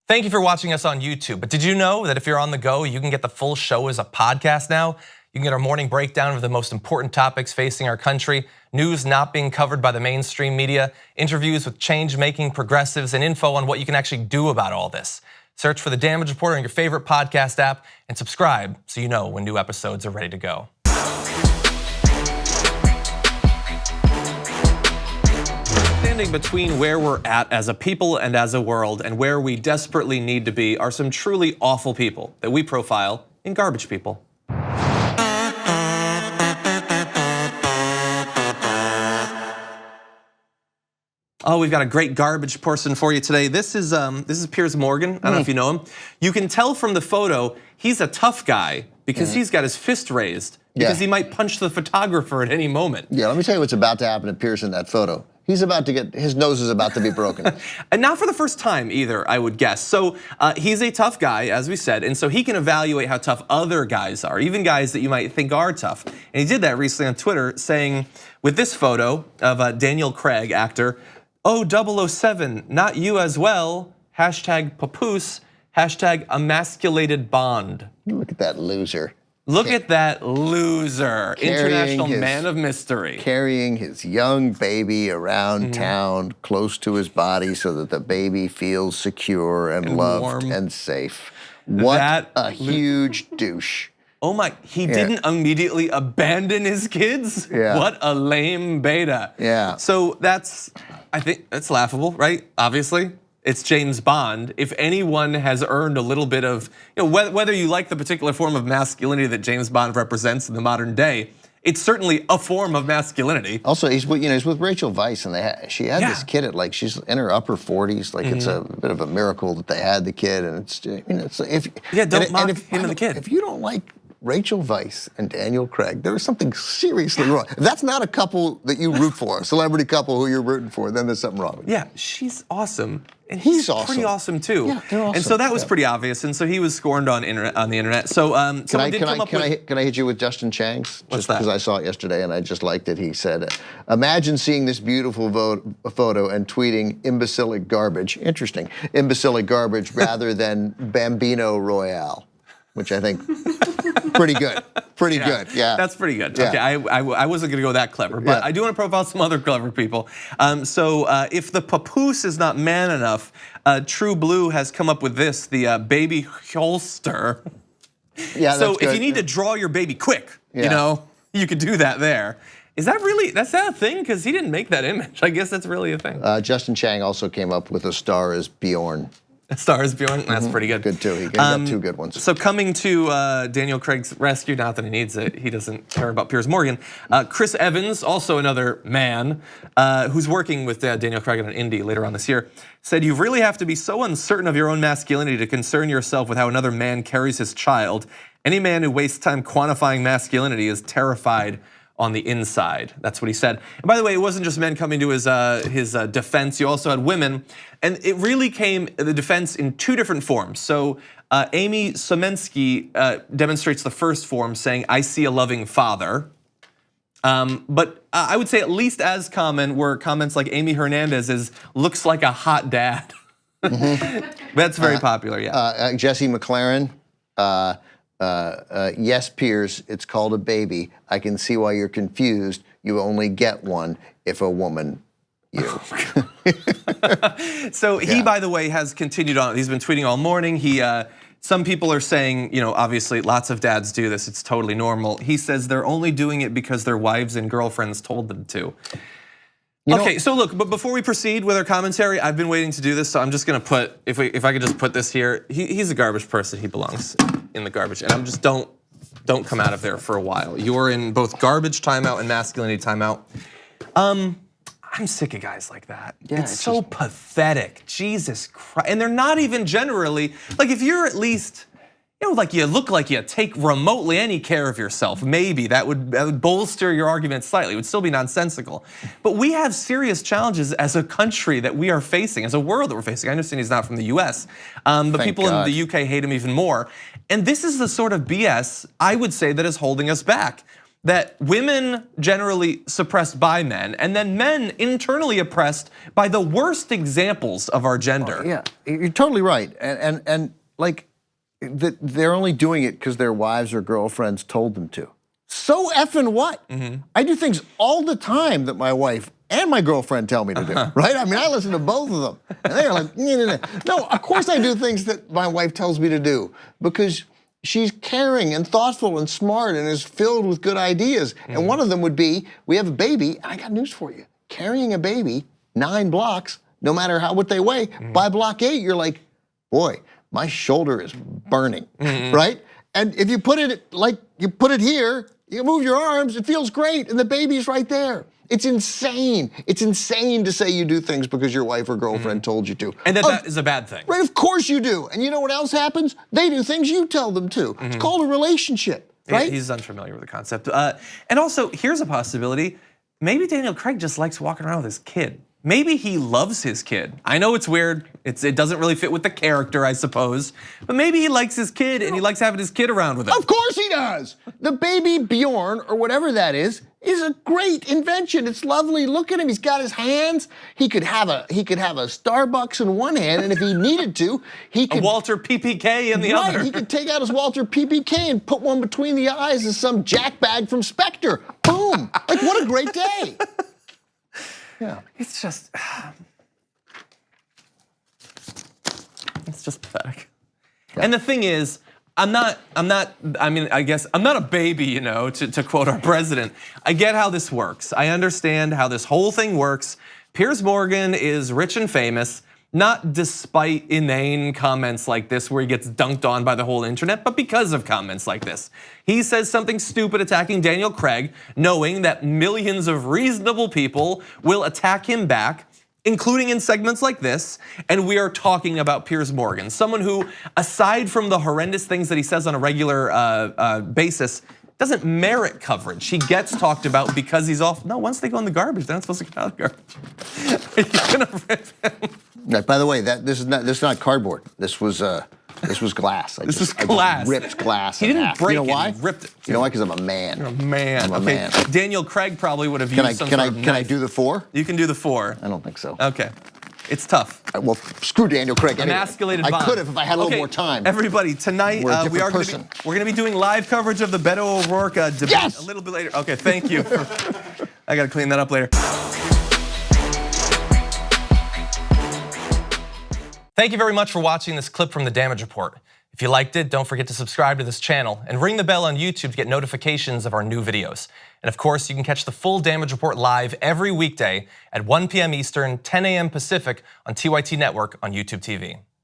Thank you for watching us on YouTube. But did you know that if you're on the go, you can get the full show as a podcast now? You can get our morning breakdown of the most important topics facing our country, news not being covered by the mainstream media, interviews with change-making progressives, and info on what you can actually do about all this. Search for The Damage Report on your favorite podcast app and subscribe so you know when new episodes are ready to go. Standing between where we're at as a people and as a world and where we desperately need to be are some truly awful people that we profile in Garbage People. Oh, we've got a great garbage person for you today. This is Piers Morgan. I don't know if you know him. You can tell from the photo he's a tough guy because he's got his fist raised because he might punch the photographer at any moment. Yeah, let me tell you what's about to happen to Piers in that photo. He's about to get, his nose is about to be broken. And not for the first time either, I would guess. So he's a tough guy, as we said, and so he can evaluate how tough other guys are, even guys that you might think are tough. And he did that recently on Twitter, saying, with this photo of Daniel Craig, actor, "Oh, 007, not you as well, hashtag papoose, hashtag emasculated bond." Look at that loser. Look at that loser, international man of mystery. Carrying his young baby around town close to his body so that the baby feels secure and loved warm. And safe. What a huge douche. Oh my, he didn't immediately abandon his kids? Yeah. What a lame beta. Yeah. So I think that's laughable, right? Obviously. It's James Bond. If anyone has earned a little bit of, whether you like the particular form of masculinity that James Bond represents in the modern day, it's certainly a form of masculinity. Also, he's with Rachel Weisz, and she had this kid at she's in her upper 40s. Like it's a bit of a miracle that they had the kid, and it's don't mock him and the kid. If you don't like Rachel Weisz and Daniel Craig, there is something seriously wrong. If that's not a couple that you root for, a celebrity couple who you're rooting for, then there's something wrong with you. Yeah, she's awesome. And he's awesome. Pretty awesome too. Yeah, they're awesome. And so that was pretty obvious, and so he was scorned on the internet. So can I hit you with Justin Chang's? What's that? Because I saw it yesterday and I just liked it. He said, "Imagine seeing this beautiful photo and tweeting imbecilic garbage." Interesting, imbecilic garbage rather than Bambino Royale, which I think pretty good. Pretty good, yeah. That's pretty good. Yeah. Okay, I wasn't gonna go that clever, but I do want to profile some other clever people. If the papoose is not man enough, True Blue has come up with this, the baby holster. Yeah, so if you need to draw your baby quick, you could do that there. Is that really, that's not a thing? Because he didn't make that image. I guess that's really a thing. Justin Chang also came up with A Star Is Bjorn. Stars Bjorn, that's pretty good. Good too, he got two good ones. So coming to Daniel Craig's rescue, not that he needs it, he doesn't care about Piers Morgan. Chris Evans, also another man, who's working with Daniel Craig on an indie later on this year, said, "You really have to be so uncertain of your own masculinity to concern yourself with how another man carries his child. Any man who wastes time quantifying masculinity is terrified on the inside." That's what he said. And by the way, it wasn't just men coming to his defense. You also had women, and it really came the defense in two different forms. So Amy Somensky demonstrates the first form, saying, "I see a loving father." But I would say at least as common were comments like Amy Hernandez's, "Looks like a hot dad." That's very popular, yeah. Jesse McLaren. Yes, Piers, it's called a baby. I can see why you're confused. You only get one if a woman, you. So he, by the way, has continued on. He's been tweeting all morning. Some people are saying, obviously lots of dads do this. It's totally normal. He says they're only doing it because their wives and girlfriends told them to. Okay, so look, but before we proceed with our commentary, I've been waiting to do this, so I'm just gonna put, if I could just put this here, he's a garbage person, he belongs in the garbage, and I'm just, don't come out of there for a while. You're in both garbage timeout and masculinity timeout. I'm sick of guys like that. Yeah, it's so pathetic, Jesus Christ. And they're not even generally, like if you're at least, like you look like you take remotely any care of yourself, maybe that would bolster your argument slightly. It would still be nonsensical. But we have serious challenges as a country that we are facing, as a world that we're facing. I understand he's not from the US, but people in the UK hate him even more. And this is the sort of BS I would say that is holding us back. that women generally suppressed by men, and then men internally oppressed by the worst examples of our gender. Yeah, you're totally right. And like, they're only doing it because their wives or girlfriends told them to. So effing what? I do things all the time that my wife and my girlfriend tell me to do, right? I mean, I listen to both of them. And they're like, no, of course I do things that my wife tells me to do because she's caring and thoughtful and smart and is filled with good ideas. And one of them would be, we have a baby, and I got news for you. Carrying a baby 9 blocks, no matter what they weigh, by block 8, you're like, boy, my shoulder is burning, right? And if you put it like, you put it here, you move your arms, it feels great, and the baby's right there. It's insane. It's insane to say you do things because your wife or girlfriend told you to. And that is a bad thing. Right, of course you do. And you know what else happens? They do things you tell them to. It's called a relationship, right? He's unfamiliar with the concept. And also, here's a possibility. Maybe Daniel Craig just likes walking around with his kid. Maybe he loves his kid. I know it's weird. It doesn't really fit with the character, I suppose. But maybe he likes his kid and he likes having his kid around with him. Of course he does. The baby Bjorn, or whatever that is a great invention. It's lovely. Look at him. He's got his hands. He could have a Starbucks in one hand, and if he needed to, he could a Walter PPK in the other. He could take out his Walter PPK and put one between the eyes as some jackbag from Spectre. Boom! Like, what a great day. Yeah. It's just pathetic. Yeah. And the thing is, I guess I'm not a baby, to quote our president. I get how this works. I understand how this whole thing works. Piers Morgan is rich and famous, not despite inane comments like this where he gets dunked on by the whole internet, but because of comments like this. He says something stupid attacking Daniel Craig, knowing that millions of reasonable people will attack him back, including in segments like this, and we are talking about Piers Morgan, someone who, aside from the horrendous things that he says on a regular basis, doesn't merit coverage. He gets talked about because he's off. No, once they go in the garbage, they're not supposed to get out of the garbage. Are you gonna rip him? Right, by the way, this is not cardboard. This was glass. This is glass. I just ripped glass. He didn't half. break You know it. why? He ripped it. You know why? Because I'm a man. You're a man. I'm a man. Daniel Craig probably would have used some sort of Can I knife. do the 4? You can do the 4. I don't think so. Okay. It's tough. Well, screw Daniel Craig. Anyway. Emasculated I bond. could have if I had a little more time. Everybody, tonight We're a we're different going to be doing live coverage of the Beto O'Rourke debate Yes! a little bit later. Okay, thank you. I got to clean that up later. Thank you very much for watching this clip from The Damage Report. If you liked it, don't forget to subscribe to this channel and ring the bell on YouTube to get notifications of our new videos. And of course, you can catch the full Damage Report live every weekday at 1 p.m. Eastern, 10 a.m. Pacific on TYT Network on YouTube TV.